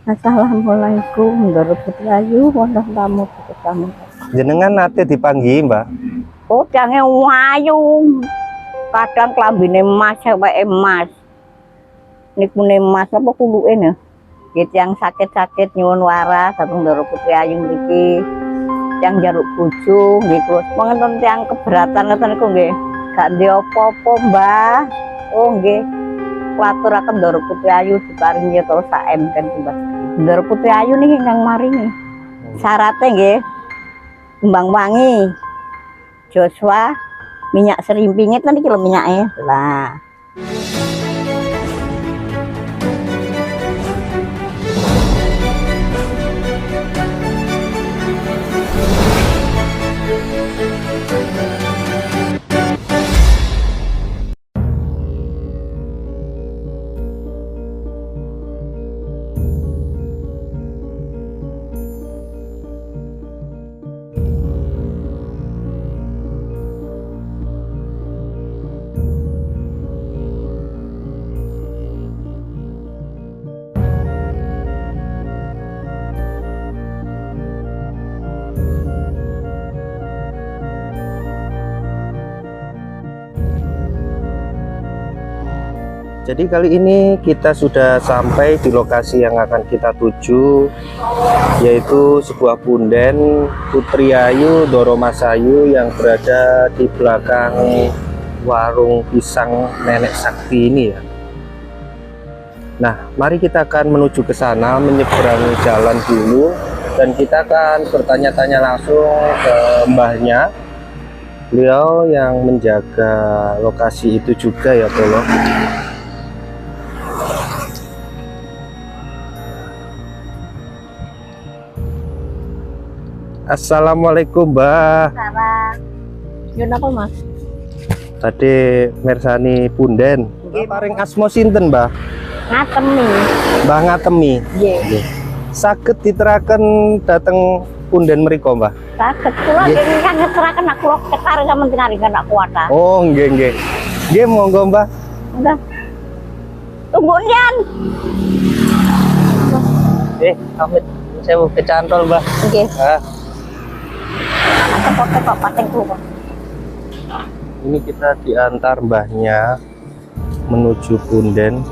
Assalamualaikum, Ndoro Putri Ayu, wonten tamu tamu. Jenengan nate dipanggi, Mbak? Oh, jange wayu. Kadang klambine emas, awake emas. Nikune emas apa kuluke ne? Nggih yang sakit-sakit nyuwun waras dhateng Ndoro Putri Ayu mriki. Yang njaluk bojo nggih kula mongten tiyang keberatan ngoten niku nggih. Gak ndek apa-apa, Mbah. Oh nggih. Kulaturaken Ndoro Putri Ayu diparingi terus sak M kan, Mbah. Ndoro Putri Ayu niki ingkang maringi. Syaratnya nggih kembang wangi, Joshua, minyak serimpinya kan iki lho minyake. Lah. Jadi kali ini kita sudah sampai di lokasi yang akan kita tuju, yaitu sebuah punden Putri Ayu Ndoro Mas Ayu yang berada di belakang warung pisang Nenek Sakti ini ya. Nah, mari kita akan menuju ke sana, menyeberangi jalan dulu, dan kita akan bertanya-tanya langsung ke mbahnya. Beliau yang menjaga lokasi itu juga ya, tolong. Assalamualaikum, Mbah. Salam. Yun apa, Mas? Tadi mersani punden. Paring asmo sinten, Mbah? Ngatemi. Mbah Ngatemi. Nggih. Saged diteraken dateng punden mriku, Mbah? Saged kula nggih kan ngeteraken aku kula ketar sampeyan tingaringan aku kuwata. Oh, nggih nggih. Nggih monggo, Mbah. Udah. Tunggu nian. Amit sewu kecantol, Mbah. Nggih. Ah, Tepok-tepok pating kula. ini kita diantar mbahnya menuju punden.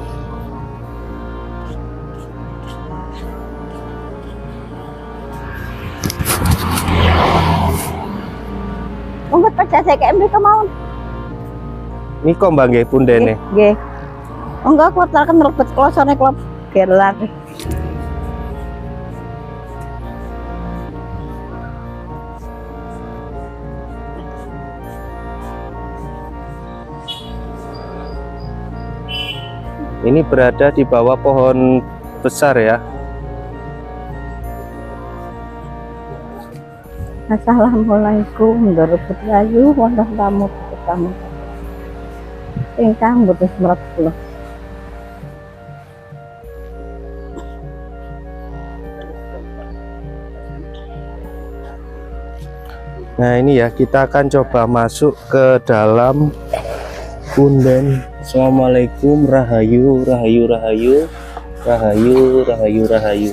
Monggo pada saya kayak mriko mawon. Niko, Mbah, nggih pundene. Nggih. Monggo kula teraken mlebet klosone kula gelar. Ini berada di bawah pohon besar ya. Assalamualaikum, Ndoro Putri Ayu, wonten tamu tamu. Ingkang boten semrat kula. Nah, ini ya, kita akan coba masuk ke dalam punden. Assalamualaikum, rahayu, rahayu, rahayu, rahayu, rahayu, rahayu.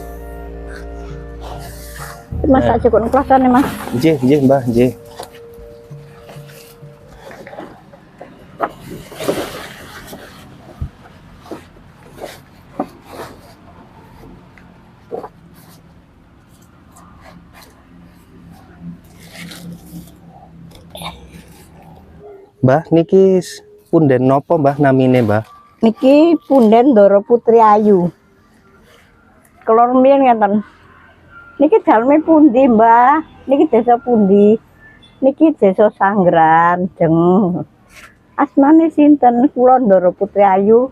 Mas tak cukup klosone, Mas. Nggih, nggih, Mbah, nggih. Mbah, niki punden nopo, Mbah, namine, Mbah? Niki punden Ndoro Putri Ayu. Kelor mbiyen ngeten. Niki daleme pundi, Mbah? Niki desa pundi? Niki desa Sanggeran, Jeng. Asmane sinten? Kula Ndoro Putri Ayu.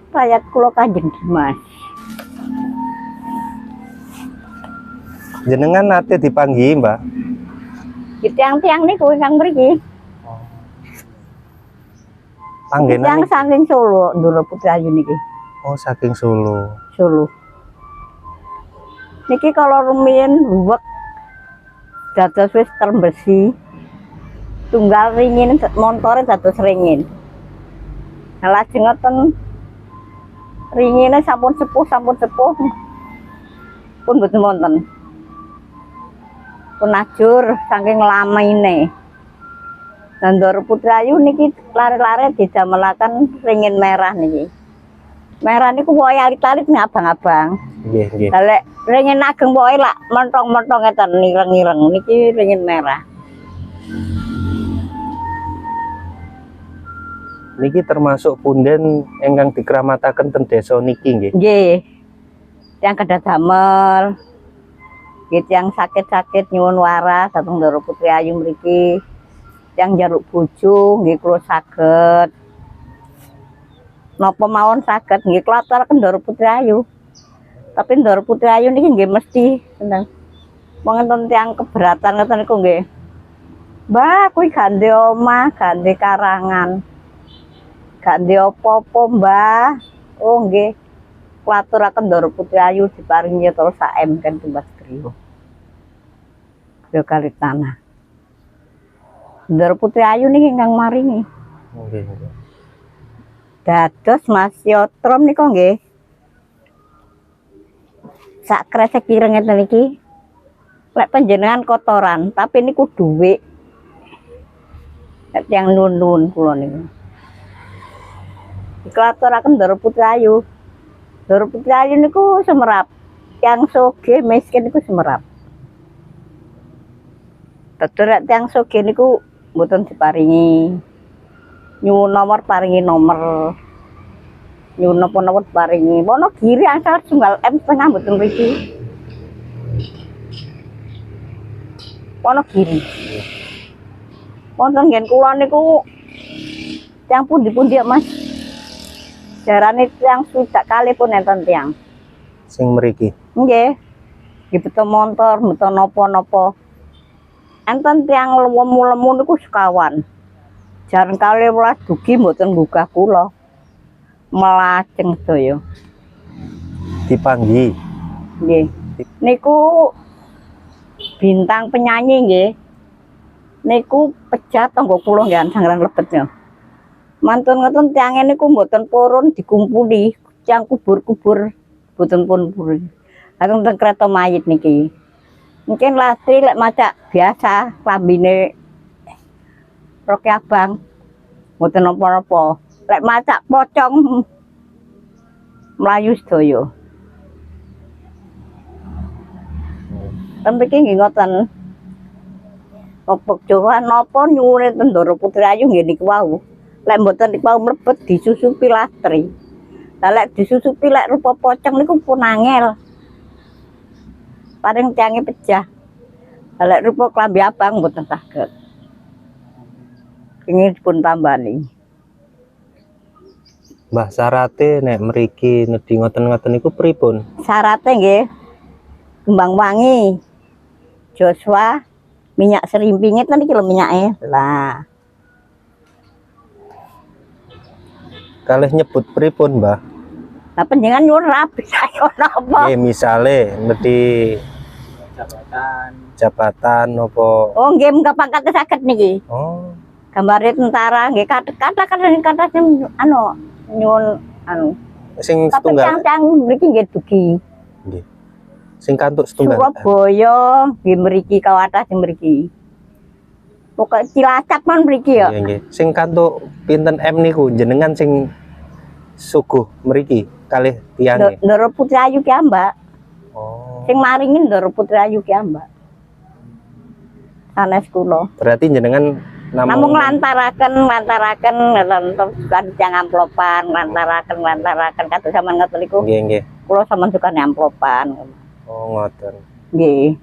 Rakyat kula Kanjeng Dimas. Jenengan nate dipanggi, Mbah? Tiang-tiang niku ingkang mriki. Panggenan Yang saking Solo, Ndoro Putri Ayu niki. Oh, saking Solo. Solo. Niki kalau rumiyin buwek dados wis terbesi. Tunggal ringin montore dados ringin. Lajeng ngoten ringine sampun sepuh pun mboten wonten. Pun ajur saking lamaine. Ndoro Putrayu niki lare-lare didamelaken ringin merah niki. Merah niku wohe alit-alit ngabang-abang. Nggih, nggih. Lah lek ringin ageng wohe lak menthong-menthong ngeten ireng-ireng niki ringin merah. Niki termasuk punden ingkang dikramataken ten desa niki nggih. Nggih. Yang kedah damel. Nggih yang sakit-sakit nyuwun waras dhateng Ndoro Putrayu mriki. Yang njaluk bojo nggih kula saged. Napa mawon saged nggih kula aturaken Ndoro Putrayu. Tapi Ndoro Putrayu niki nggih mesti seneng. Wonten tiyang keberatan ngoten niku nggih. Mbah, kuwi gandhe omah, gandhe karangan. Gandhe apa-apa, Mbah. Oh nggih. Kula aturaken Ndoro Putrayu diparingi terus saem kan tumbas griya. Griya kali tanah. Ndoro Putrayu niki ingkang maringi. Nggih, nggih. Dados Mas Yotrom nika nggih. Sak kresek ireng ngeten iki. Lek panjenengan kotoran, tapi niku dhuwit. Lek tiyang nun-nun kula niku. Diklaturaken Ndoro Putrayu. Ndoro Putrayu niku semerap. Yang sugih miskin niku semerap. Dados lek tiyang sugih niku mboten diparingi nyuwun nomor paringi nomor nyuwun napa-napa diparingi Wonogiri asal setunggal M setengah mboten mriki Wonogiri wonten ngen kula niku tiyang pundi-pundi ya Mas jarane tiyang swidak kalih pun enten tiyang Sing mriki. nggih nggih beto montor beto napa-napa enten tiyang lemu-lemu niku sekawan. Jarang kali welas dugi mboten nggugah kula. Melajeng sedaya. Dipanggi. Nggih. Niku bintang penyanyi nggih. Niku pejat tangga kula nggih sangrang lebetnya. Mantun ngoten tiange niku mboten purun dikumpuli, tiyang kubur-kubur mboten purun. Langsung teng kereta mayit niki. Mungkin lastri lek macak biasa klambine rok abang mboten napa-napa. Lek macak pocong mlayu sedaya. Tempe iki nggih ngoten. Opok Jawa napa nyuwune ten Ndoro Putrayu nggih niku wau. Lek mboten niku wau mlebet disusupi lastri. Lah lek disusupi lek rupa pocong niku pun angel. Paring tiange pecah. Lek rupa klambi abang mboten saged. Kenging dipun tambani. Mbah syarate nek mriki nedhi ngoten-ngoten niku pripun? Syarate nggih kembang wangi. Joshua minyak serimpingnya kan iki lho minyake. Lah. Kalih nyebut pripun, Mbah? Lah panjenengan nyuwun rabi saya napa? Misale nedhi jabatan apa? Oh nggih mengko pangkat saged niki. Oh, Gambare tentara nggih kata anu nyuwun anu. sing Tapi setunggal. yang mriki nggih dugi. Nggih. Sing kantuk setunggal. Surabaya nggih mriki kawatas mriki. Pokoke Cilacap man mriki ya. Nggih, nggih. Sing kantuk pinten M niku jenengan sing suguh mriki kalih tiyange. Ndoro Putrayu ki Mbak. Oh. Sing maringi Ndoro Putrayu ki Mbak. Sanes kula. Berarti jenengan Namung lantaraken kan jang amplopan, lantaraken kados sampean ngoten niku. Nggih, nggih. Kula sampean suka amplopan. Oh, ngoten. Nggih.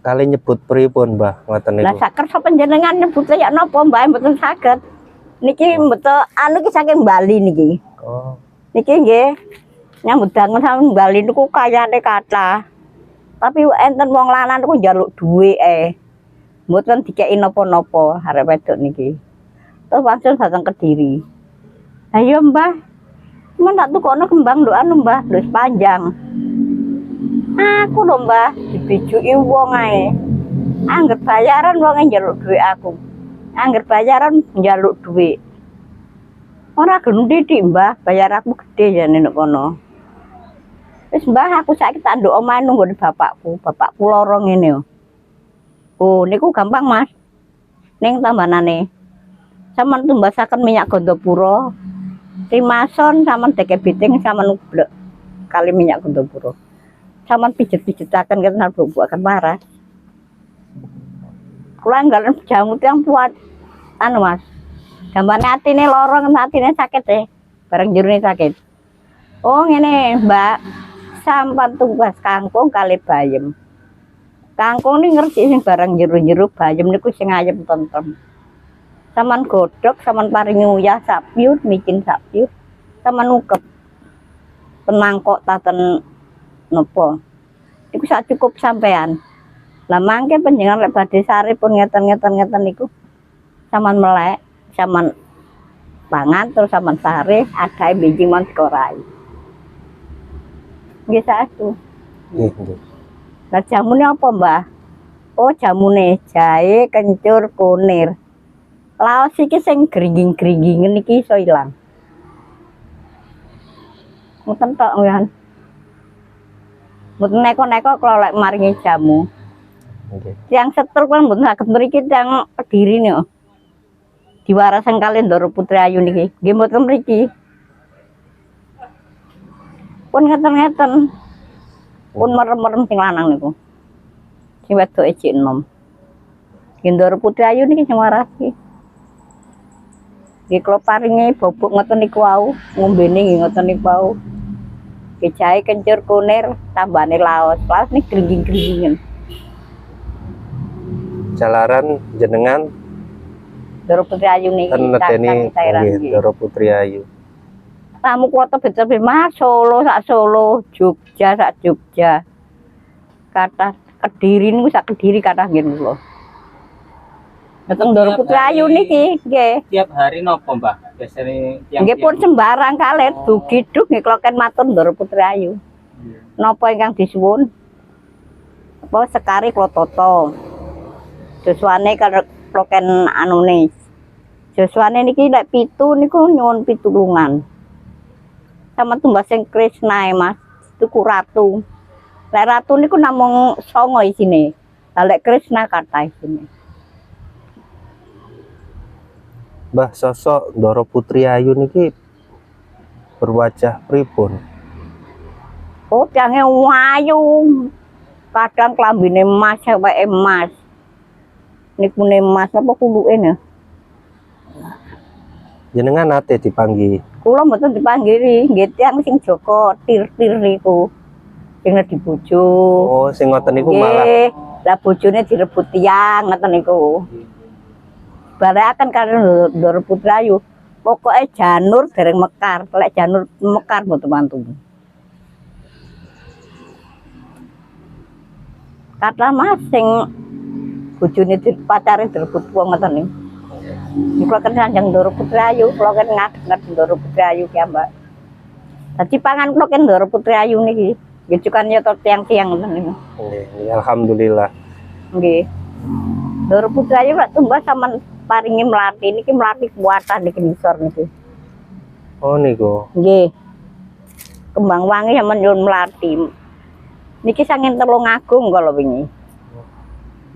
Kali nyebut pripun, Mbah, ngoten Lah niku. sak kersa panjenengan nyebut ya napa, Mbah, mboten saged. Niki mbeto anu ki saking Bali niki. Oh. Niki nggih nyambut dangu saking Bali niku kayane kathah. Tapi enten wong lanang niku njaluk dhuwit mboten dikeki napa-napa arek wedok niki. Terus langsung datang Kediri. Ayo Mbah, men tak tukokno kembang nduk anu Mbah, wis panjang. Aku lho Mbah, dibijuki wong ae. Angger bayaran wong njaluk dhuwit aku. Angger bayaran njaluk dhuwit. Ora gelem titik Mbah, bayar aku gede jane nek kono. Wis Mbah, aku saiki tak nduk omahe nunggu bapakku. Bapakku lara ngene yo. Oh, niku gampang, Mas. Ning tambanane. Saman tumbasaken minyak Gandapura. Rimason saman deke biting saman ublek kali minyak Gandapura. Saman pijet-pijetaken kenten bubukaken waras. Kula nggalen jamu tiyang kuat. Anu, Mas. Gambane atine lara, atine sakit bareng jerone sakit. Oh, ngene, Mbak. Sampan tumbas kangkung kali bayem. Kangkung ini ngerti sing barang jero-jero, bayem niku sing ayem tentrem. Saman godhog, saman paring uyah sapyut, micin sapyut, saman ukep. Penangkok taten napa. Iku sak cukup sampean. Lah mangke panjenengan lek badhe sare pun ngeten niku. Saman melek, saman pangan terus saman sare, adae biji mon dikorai. Nggih saestu. Nggih. Lah jamune apa, Mbah? Oh, jamune jahe, kencur, kunir. Laos iki sing gringging-gringgingen iki iso ilang. Mboten tok nggih. Mboten neko-neko kula lek maringi jamu. Nggih. Yang setruk kan mboten saged mriki tiyang Kediri niku. Diwarasen kali Ndoro Putri Ayu niki. Nggih mboten mriki. Pun ngeten-ngeten. Pun merem-merem sing lanang niku. Sing wedoke cek enom. Ndoro Putri Ayu niki sing warasi. Nggih kula paringi bobok ngoten niku wau, ngombene nggih ngoten niku wau. Nggih jahe kencur kunir tambane laos. Laos niki gringging-gringgingen. Jalaran jenengan Ndoro Putri Ayu niki tenedeni nggih Ndoro Putri Ayu. Tamu kula tebet-tebet Mas Solo sak Solo, Jogja sak Jogja. Kathah Kediri niku sak Kediri kathah nggih kula. Dateng Ndoro Putri Ayu niki nggih. Tiap hari nopo, Mbak? Biasane Nggih pun sembarang kalih dugi-dug nggih kula ken matur Ndoro Putri Ayu. Napa ingkang disuwun? Apa sekari kula tata. Joswane kula ken anune. Joswane niki lek 7 niku nyuwun pitulungan. Sama tumbas sing Krishna Mas, tuku ratu. Lek ratu niku namung 9 isine. Lah lek Krishna kathah isine. Mbah, sosok Ndoro Putri Ayu niki berwajah pripun? Oh, jange wayu. Kadang klambine emas, awake emas. Nikune emas apa kuluke ne? Jenengan nate dipanggi. Kula mboten dipanggili, nggih tiyang sing Joko tir-tir niku. Sing di bojo. Oh, sing ngoten niku malah. Nggih, lah bojone direbut tiyang ngoten niku. Barakaken karo Ndoro Putri Ayu. Pokoke janur dereng mekar, lek janur mekar mboten mantu. Kathah Mas sing bojone dipacare direbut wong ngoten niku. Kula kan sanjang Ndoro Putri Ayu, kula kan ngadeg Ndoro Putri Ayu ki Mbak. Dadi pangan kula kan Ndoro Putri Ayu niki. Nggih cukan nyoto tiang-tiang ngoten niku. Nggih, alhamdulillah. Nggih. Ndoro Putri Ayu lak tumbas sampean paringi mlati niki mlati kuwatan niki ngisor niki. Oh niku. Nggih. Kembang wangi sampean nyuwun mlati. Niki sanging Tulungagung kala wingi.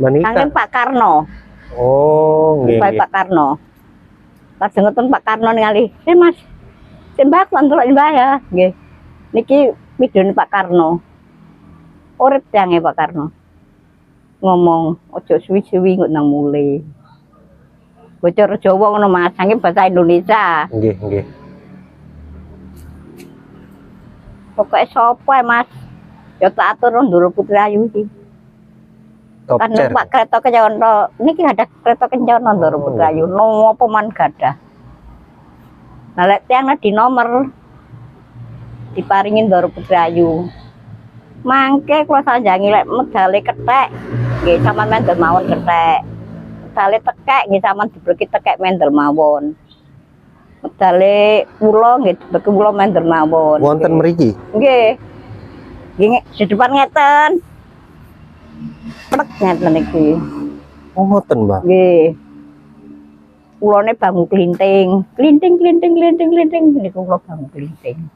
Sanging Menika. Pak Karno. Oh, nggih. Pak Karno. Lajeng ngoten Pak Karno ningali, Mas. Sembah ndelok Mbah ya." Nggih. Niki midhone Pak Karno. Urip tiange Pak Karno. Ngomong, "Ojo suwi-suwi kok nang mule." Bocor Jawa ngono Mas, saking bahasa Indonesia. Nggih. Pokoke sapa Mas? Ya tak atur Ndoro Putri Ayu iki. Top Kan chair. Pak kereta kencana. Niki ada kereta kencana Ndoro Putri Ayu. Nopo man gadah. Nah lek tiyang di nomor diparingi Ndoro Putri Ayu. Mangke kula sanjangi lek medale kethek nggih sampean mendel mawon kethek. Medale tekek nggih sampean dibreki tekek mendel mawon. Medale kula nggih dibreki kula mendel mawon. Wonten mriki. Nggih. Nggih di depan ngeten. Plek ngeten iki. Oh, ngoten, Mbak. Nggih. Kulone bangu klinting niku kula bangu klinting.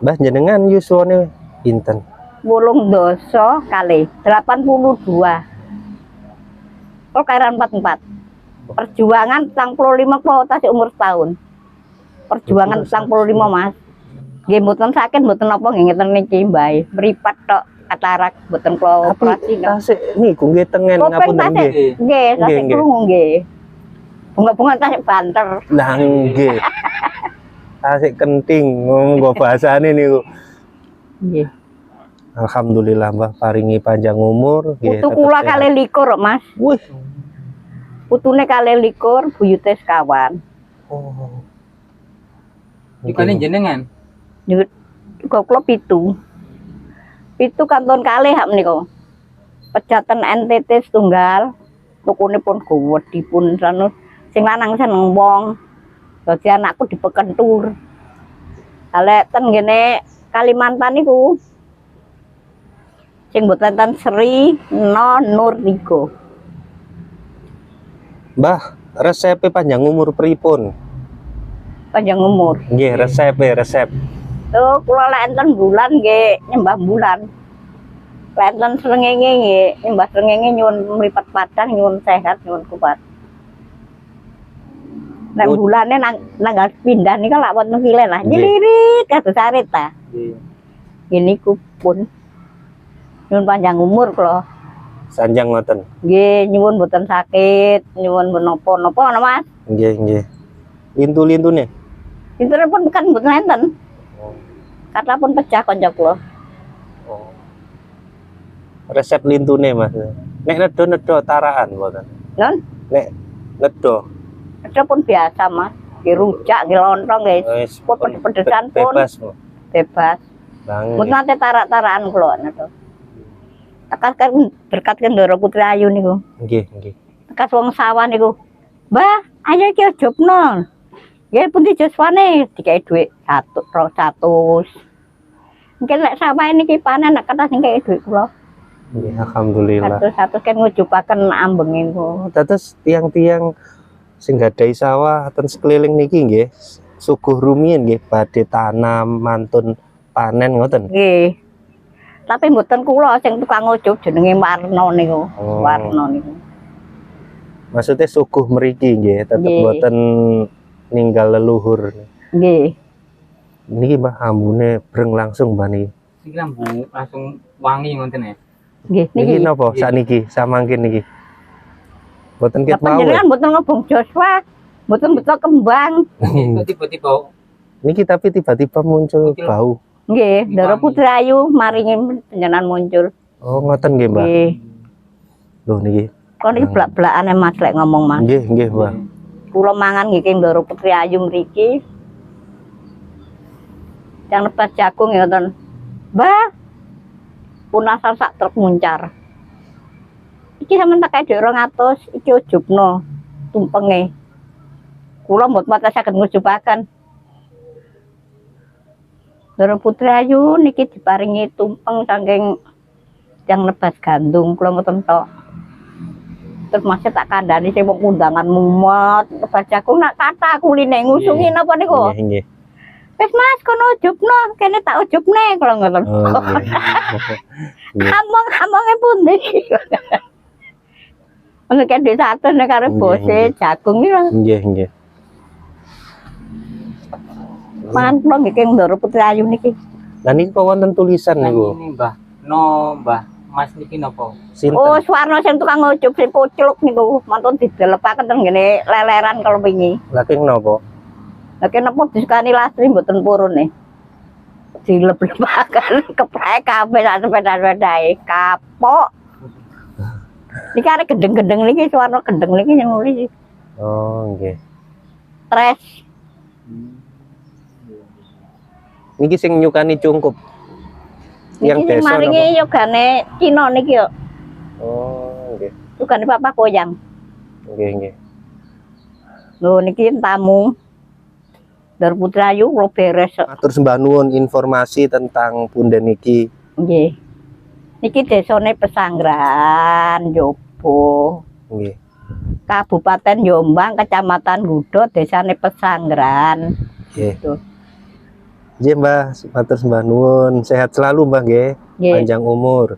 Mbah jenengan yuswane pinten? 8 kali 82. Kalau kairan 44. Perjuangan 45 kalau tasik umur setahun. Perjuangan 45 Mas. Nggih mboten sakit mboten napa nggih ngeten niki mbae. Mripat tok katarak mboten kula operasi. Tasik niku nggih tengen ngapunten nggih. Nggih, tasik Nggih. krungu nggih. Bunga-bunga tasik banter. Lah nggih. Tasik kenting ngomong bahasane niku. Nggih. Alhamdulillah Mbah paringi panjang umur nggih. Putu kula kali 21 Mas. Wih. Putune kali 21 buyute sekawan. Oh. Ikane jenengan. Juga kula 7. 7 kanton kalih hak menika. Pejaten NTT setunggal. Tukunipun gowedipun sanu sing lanang seneng wong. Dadi anakku dipekentur. Kalek ten ngene Kalimantan niku sing mboten ten Sri Nur niku. Mbah, resep panjang umur pripun? Panjang umur. Nggih, resep. Tuh kula lek enten bulan nggih nyembah bulan. Lek enten srengenge nggih nyembah srengenge nyuwun mripat padang nyuwun sehat nyuwun kuat. Nek bulane nanggal pindah nika lak wonten kile lah. Nyelirit kados sarit ta. Nggih. Niku pun nyuwun panjang umur kula. Sanjang ngoten. Nggih nyuwun mboten sakit, nyuwun menapa-napa Mas. Nggih. Lintu-lintune. Pinteripun kan mboten enten. Kata pun pecah kanca kula. Oh. Resep lintune Mas. Nek nedo taraan mboten. Non, Nek nedo itu pun biasa Mas. Nggih rujak, nggih lontong nggih. wis Pun pedes-pedesan pun bebas. bebas. Bang. Mboten nate tarak-tarakan kula niku. Tekas kan berkat Kendoro Putri Ayu niku. Nggih. Tekas wong sawah niku. Mbah, ayo iki jobno. Nggih pundi jaswane dikai dhuwit 200. Mungkin lek sawah niki panen nek kertas niki dhuwit kula. Nggih, alhamdulillah. 100 kan ngujubaken ambenge niku. Terus tiang-tiang sing gadai sawah ten sekeliling niki nggih suguh rumiyin nggih badhe tanam mantun panen ngoten. Nggih. Tapi mboten kula sing tukang ngujub jenenge Warna niku. Oh. Warna niku. Maksudnya suguh mriki nggih tetep Nggih. boten ninggal leluhur. Nggih. Niki Mbah ambune breng langsung Mbah niki. Iki lambu langsung wangi ngoten ya. Nggih Niki niki. napa sakniki samangkin niki? Boten ket mau. Panjenengan mboten ngobong Joshua, mboten beto kembang. Itu tiba-tiba Niki tapi tiba-tiba muncul Muncul. bau. Nggih, Ndoro Wangi. Putri Ayu maringi panjenengan muncul. Oh ngoten nggih Mbah. Nggih. Loh niki. Kok niki blak-blakane Mas lek ngomong Mas. Nggih Mbah. Kula mangan nggih Ndoro Putri Ayu mriki. Yang lepas jagung ngoten. Mbah. Punasar sak truk muncar. Iki sampean tak kae 200, iki ujubno tumpenge. Kula mboten saged ngujubaken. Ndoro Putri Ayu niki diparingi tumpeng saking yang nebas gandung kula mboten tok. Terus masih tak kandhani sing wong undangan mumet, nebas jagung nak kata kuline ngusungi napa niku. Nggih. Wis Mas kono ujubno, kene tak ujubne kula ngoten. Oh nggih. Nggih. Among-amonge pundi. Ono kan desa atus nek karo bose jagung iki. Nggih. Mangan kula nggih Ndoro Putri Ayu niki. Lah niki kok wonten tulisan niku. ini Mbah Mas niki napa? Sinten? Oh, Suwarno sing tukang ujub sing pucluk niku, mantun didelepaken teng ngene leleran kalau wingi. Lah keng napa? Lah kenapa disukani lastri mboten purun nih? Dileblepaken keprek kabeh sak sepeda-sepedae kapok. Niki arek gendeng-gendeng niki Suwarno gendeng niki sing nulis. Oh nggih. Stres. Niki sing nyukani cungkup. Yang Niki sing desa maringi yogane Cina niki yo. Oh nggih. Yogane Papa Koyang. Nggih. Lho niki tamu. Ndoro Putri Ayu kula beres. Matur sembah nuwun informasi tentang punden niki. Nggih. Niki desane Pesanggrahan, Jobo. Nggih. Kabupaten Jombang, Kecamatan Gudo, desane Pesanggrahan. Nggih. Gitu. Nggih Mbah, matur sembah nuwun. Sehat selalu Mbah nggih. Nggih. Panjang umur.